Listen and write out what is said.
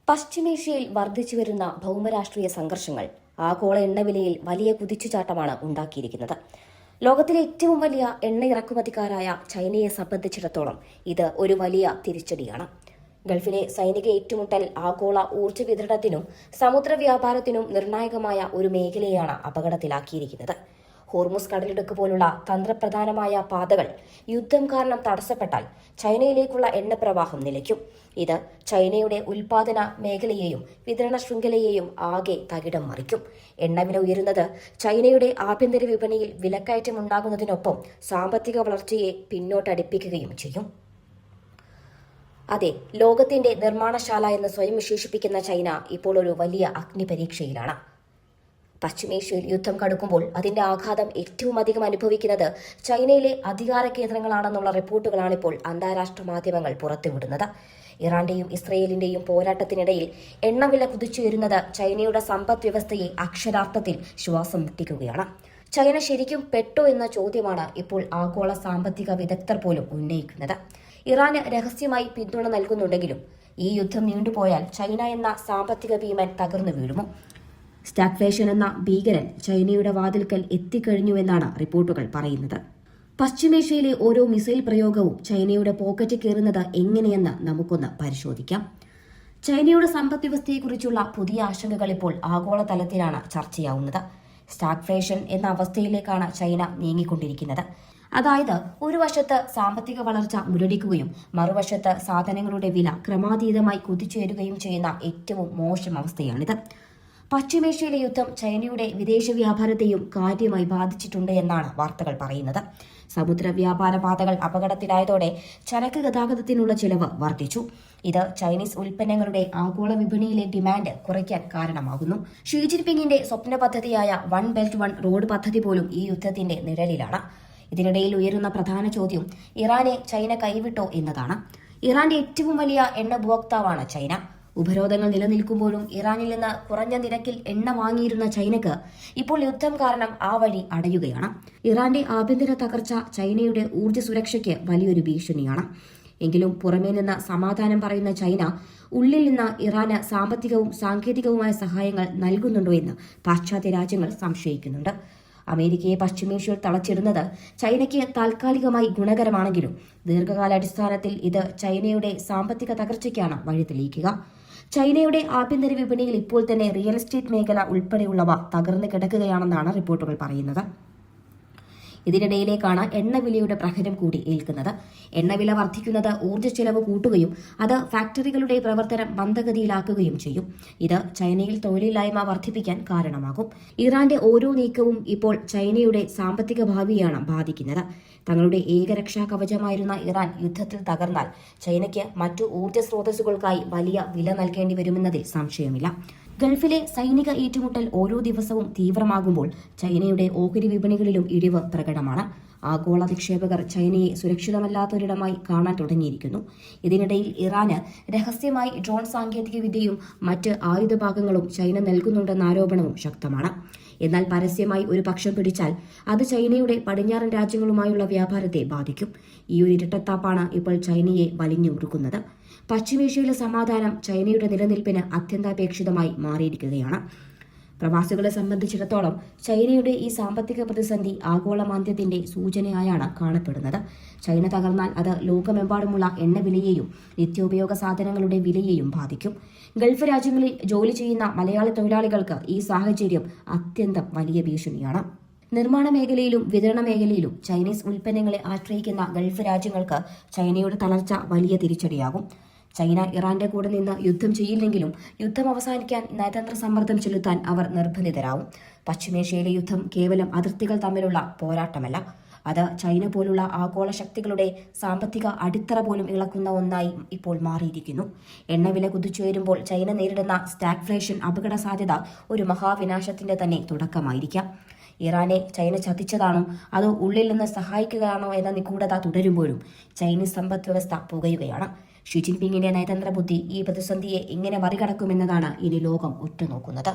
പശ്ചിമേഷ്യയിൽ വർദ്ധിച്ചുവരുന്ന ഭൗമരാഷ്ട്രീയ സംഘർഷങ്ങൾ ആഗോള എണ്ണവിലയിൽ വലിയ കുതിച്ചുചാട്ടമാണ് ഉണ്ടാക്കിയിരിക്കുന്നത്. ലോകത്തിലെ ഏറ്റവും വലിയ എണ്ണ ഇറക്കുമതിക്കാരായ ചൈനയെ സംബന്ധിച്ചിടത്തോളം ഇത് ഒരു വലിയ തിരിച്ചടിയാണ്. ഗൾഫിലെ സൈനിക ഏറ്റുമുട്ടൽ ആഗോള ഊർജ്ജ വിതരണത്തിനും സമുദ്ര വ്യാപാരത്തിനും നിർണായകമായ ഒരു മേഖലയാണ് അപകടത്തിലാക്കിയിരിക്കുന്നത്. ഹോർമുസ് കടലിടുക്ക് പോലുള്ള തന്ത്രപ്രധാനമായ പാതകൾ യുദ്ധം കാരണം തടസ്സപ്പെട്ടാൽ ചൈനയിലേക്കുള്ള എണ്ണപ്രവാഹം നിലയ്ക്കും. ഇത് ചൈനയുടെ ഉൽപാദന മേഖലയെയും വിതരണ ശൃംഖലയെയും ആകെ തകിടം മറിക്കും. എണ്ണവില ഉയരുന്നത് ചൈനയുടെ ആഭ്യന്തര വിപണിയിൽ വിലക്കയറ്റമുണ്ടാകുന്നതിനൊപ്പം സാമ്പത്തിക വളർച്ചയെ പിന്നോട്ടടിപ്പിക്കുകയും ചെയ്യും. അതെ, ലോകത്തിന്റെ നിർമ്മാണശാല എന്ന് സ്വയം വിശേഷിപ്പിക്കുന്ന ചൈന ഇപ്പോൾ ഒരു വലിയ അഗ്നിപരീക്ഷയിലാണ്. പശ്ചിമേഷ്യയിൽ യുദ്ധം കടുക്കുമ്പോൾ അതിന്റെ ആഘാതം ഏറ്റവും അധികം അനുഭവിക്കുന്നത് ചൈനയിലെ അധികാര കേന്ദ്രങ്ങളാണെന്നുള്ള റിപ്പോർട്ടുകളാണിപ്പോൾ അന്താരാഷ്ട്ര മാധ്യമങ്ങൾ പുറത്തുവിടുന്നത്. ഇറാന്റെയും ഇസ്രയേലിന്റെയും പോരാട്ടത്തിനിടയിൽ എണ്ണവില കുതിച്ചുയരുന്നത് ചൈനയുടെ സമ്പദ് വ്യവസ്ഥയെ അക്ഷരാർത്ഥത്തിൽ ശ്വാസം മുട്ടിക്കുകയാണ്. ചൈന ശരിക്കും പെട്ടോ എന്ന ചോദ്യമാണ് ഇപ്പോൾ ആഗോള സാമ്പത്തിക വിദഗ്ധർ പോലും ഉന്നയിക്കുന്നത്. ഇറാന് രഹസ്യമായി പിന്തുണ നൽകുന്നുണ്ടെങ്കിലും ഈ യുദ്ധം നീണ്ടുപോയാൽ ചൈന എന്ന സാമ്പത്തിക ഭീമൻ തകർന്നു വീഴുമോ? സ്റ്റാഗ്ഫ്ലേഷൻ എന്ന ഭീകരൻ ചൈനയുടെ വാതിൽക്കൽ എത്തിക്കഴിഞ്ഞുവെന്നാണ് റിപ്പോർട്ടുകൾ പറയുന്നത്. പശ്ചിമേഷ്യയിലെ ഓരോ മിസൈൽ പ്രയോഗവും ചൈനയുടെ പോക്കറ്റ് കയറുന്നത് എങ്ങനെയെന്ന് നമുക്കൊന്ന് പരിശോധിക്കാം. ചൈനയുടെ സമ്പദ്വ്യവസ്ഥയെക്കുറിച്ചുള്ള പുതിയ ആശങ്കകൾ ഇപ്പോൾ ആഗോളതലത്തിലാണ് ചർച്ചയാവുന്നത്. സ്റ്റാഗ്ഫ്ലേഷൻ എന്ന അവസ്ഥയിലേക്കാണ് ചൈന നീങ്ങിക്കൊണ്ടിരിക്കുന്നത്. അതായത്, ഒരു വശത്ത് സാമ്പത്തിക വളർച്ച മുരടിക്കുകയും മറുവശത്ത് സാധനങ്ങളുടെ വില ക്രമാതീതമായി കുതിച്ചുയരുകയും ചെയ്യുന്ന ഏറ്റവും മോശം അവസ്ഥയാണിത്. പശ്ചിമേഷ്യയിലെ യുദ്ധം ചൈനയുടെ വിദേശ വ്യാപാരത്തെയും കാര്യമായി ബാധിച്ചിട്ടുണ്ട് എന്നാണ് വാർത്തകൾ പറയുന്നത്. സമുദ്ര വ്യാപാര പാതകൾ അപകടത്തിലായതോടെ ചരക്ക് ഗതാഗതത്തിനുള്ള ചെലവ് വർദ്ധിച്ചു. ഇത് ചൈനീസ് ഉൽപ്പന്നങ്ങളുടെ ആഗോള വിപണിയിലെ ഡിമാൻഡ് കുറയ്ക്കാൻ കാരണമാകുന്നു. ഷീ ജിൻപിങ്ങിന്റെ സ്വപ്ന പദ്ധതിയായ വൺ ബെൽറ്റ് വൺ റോഡ് പദ്ധതി പോലും ഈ യുദ്ധത്തിന്റെ നിഴലിലാണ്. ഇതിനിടയിൽ ഉയരുന്ന പ്രധാന ചോദ്യം ഇറാനെ ചൈന കൈവിട്ടോ എന്നതാണ്. ഇറാന്റെ ഏറ്റവും വലിയ എണ്ണ ഉപഭോക്താവാണ് ചൈന. ഉപരോധങ്ങൾ നിലനിൽക്കുമ്പോഴും ഇറാനിൽ നിന്ന് കുറഞ്ഞ നിരക്കിൽ എണ്ണ വാങ്ങിയിരുന്ന ചൈനയ്ക്ക് ഇപ്പോൾ യുദ്ധം കാരണം ആ വഴി അടയുകയാണ്. ഇറാന്റെ ആഭ്യന്തര തകർച്ച ചൈനയുടെ ഊർജ്ജ സുരക്ഷയ്ക്ക് വലിയൊരു ഭീഷണിയാണ്. എങ്കിലും പുറമേ നിന്ന് സമാധാനം പറയുന്ന ചൈന ഉള്ളിൽ നിന്ന് ഇറാന് സാമ്പത്തികവും സാങ്കേതികവുമായ സഹായങ്ങൾ നൽകുന്നുണ്ടോ എന്ന് പാശ്ചാത്യ രാജ്യങ്ങൾ സംശയിക്കുന്നുണ്ട്. അമേരിക്കയെ പശ്ചിമേഷ്യയിൽ തളച്ചിടുന്നത് ചൈനയ്ക്ക് താൽക്കാലികമായി ഗുണകരമാണെങ്കിലും ദീർഘകാലാടിസ്ഥാനത്തിൽ ഇത് ചൈനയുടെ സാമ്പത്തിക തകർച്ചയ്ക്കാണ് വഴി തെളിയിക്കുക. ചൈനയുടെ ആഭ്യന്തര വിപണിയിൽ ഇപ്പോൾ തന്നെ റിയൽ എസ്റ്റേറ്റ് മേഖല ഉൾപ്പെടെയുള്ളവ തകർന്നു കിടക്കുകയാണെന്നാണ് റിപ്പോർട്ടുകൾ പറയുന്നത്. ഇതിനിടയിലേക്കാണ് എണ്ണവിലയുടെ പ്രഹരം കൂടി ഏൽക്കുന്നത്. എണ്ണവില വർദ്ധിക്കുന്നത് ഊർജ്ജ ചെലവ് കൂട്ടുകയും അത് ഫാക്ടറികളുടെ പ്രവർത്തനം മന്ദഗതിയിലാക്കുകയും ചെയ്യും. ഇത് ചൈനയിൽ തൊഴിലില്ലായ്മ വർദ്ധിപ്പിക്കാൻ കാരണമാകും. ഇറാന്റെ ഓരോ നീക്കവും ഇപ്പോൾ ചൈനയുടെ സാമ്പത്തിക ഭാവിയാണ് ബാധിക്കുന്നത്. തങ്ങളുടെ ഏകരക്ഷാ കവചമായിരുന്ന ഇറാൻ യുദ്ധത്തിൽ തകർന്നാൽ ചൈനയ്ക്ക് മറ്റു ഊർജ്ജ സ്രോതസ്സുകൾക്കായി വലിയ വില നൽകേണ്ടി വരുമെന്നതിൽ സംശയമില്ല. ഗൾഫിലെ സൈനിക ഏറ്റുമുട്ടൽ ഓരോ ദിവസവും തീവ്രമാകുമ്പോൾ ചൈനയുടെ ഓഹരി വിപണികളിലും ഇടിവ് പ്രകടമാണ്. ആഗോള നിക്ഷേപകർ ചൈനയെ സുരക്ഷിതമല്ലാത്തൊരിടമായി കാണാൻ തുടങ്ങിയിരിക്കുന്നു. ഇതിനിടയിൽ ഇറാന് രഹസ്യമായി ഡ്രോൺ സാങ്കേതികവിദ്യയും മറ്റ് ആയുധഭാഗങ്ങളും ചൈന നൽകുന്നുണ്ടെന്ന ആരോപണവും ശക്തമാണ്. എന്നാൽ പരസ്യമായി ഒരു പക്ഷം പിടിച്ചാൽ അത് ചൈനയുടെ പടിഞ്ഞാറൻ രാജ്യങ്ങളുമായുള്ള വ്യാപാരത്തെ ബാധിക്കും. ഈ ഒരു ഇരട്ടത്താപ്പാണ് ഇപ്പോൾ ചൈനയെ വലിഞ്ഞുറുക്കുന്നത്. പശ്ചിമേഷ്യയിലെ സമാധാനം ചൈനയുടെ നിലനിൽപ്പിന് അത്യന്താപേക്ഷിതമായി മാറിയിരിക്കുകയാണ്. പ്രവാസികളെ സംബന്ധിച്ചിടത്തോളം ചൈനയുടെ ഈ സാമ്പത്തിക പ്രതിസന്ധി ആഗോള മാന്ദ്യത്തിന്റെ സൂചനയായാണ് കാണപ്പെടുന്നത്. ചൈന തകർന്നാൽ അത് ലോകമെമ്പാടുമുള്ള എണ്ണവിലയെയും നിത്യോപയോഗ സാധനങ്ങളുടെ വിലയെയും ബാധിക്കും. ഗൾഫ് രാജ്യങ്ങളിൽ ജോലി ചെയ്യുന്ന മലയാളി തൊഴിലാളികൾക്ക് ഈ സാഹചര്യം അത്യന്തം വലിയ ഭീഷണിയാണ്. നിർമ്മാണ മേഖലയിലും വിതരണ മേഖലയിലും ചൈനീസ് ഉൽപ്പന്നങ്ങളെ ആശ്രയിക്കുന്ന ഗൾഫ് രാജ്യങ്ങൾക്ക് ചൈനയുടെ തളർച്ച വലിയ തിരിച്ചടിയാകും. ചൈന ഇറാന്റെ കൂടെ നിന്ന് യുദ്ധം ചെയ്യില്ലെങ്കിലും യുദ്ധം അവസാനിക്കാൻ നയതന്ത്ര സമ്മർദ്ദം ചെലുത്താൻ അവർ നിർബന്ധിതരാവും. പശ്ചിമേഷ്യയിലെ യുദ്ധം കേവലം അതിർത്തികൾ തമ്മിലുള്ള പോരാട്ടമല്ല, അത് ചൈന പോലുള്ള ആഗോള ശക്തികളുടെ സാമ്പത്തിക അടിത്തറ പോലും ഇളക്കുന്ന ഒന്നായി ഇപ്പോൾ മാറിയിരിക്കുന്നു. എണ്ണവില കുതിച്ചുയരുമ്പോൾ ചൈന നേരിടുന്ന സ്റ്റാഗ്ഫ്ലേഷൻ അപകട സാധ്യത ഒരു മഹാവിനാശത്തിന്റെ തന്നെ തുടക്കമായിരിക്കാം. ഇറാനെ ചൈന ചതിച്ചതാണോ അതോ ഉള്ളിൽ നിന്ന് സഹായിക്കുകയാണോ എന്ന നിഗൂഢത തുടരുമ്പോഴും ചൈനീസ് സമ്പദ് വ്യവസ്ഥ പുകയുകയാണ്. ഷീ ജിൻപിങ്ങിന്റെ നയതന്ത്ര ബുദ്ധി ഈ പ്രതിസന്ധിയെ എങ്ങനെ മറികടക്കുമെന്നതാണ് ഇനി ലോകം ഉറ്റുനോക്കുന്നത്.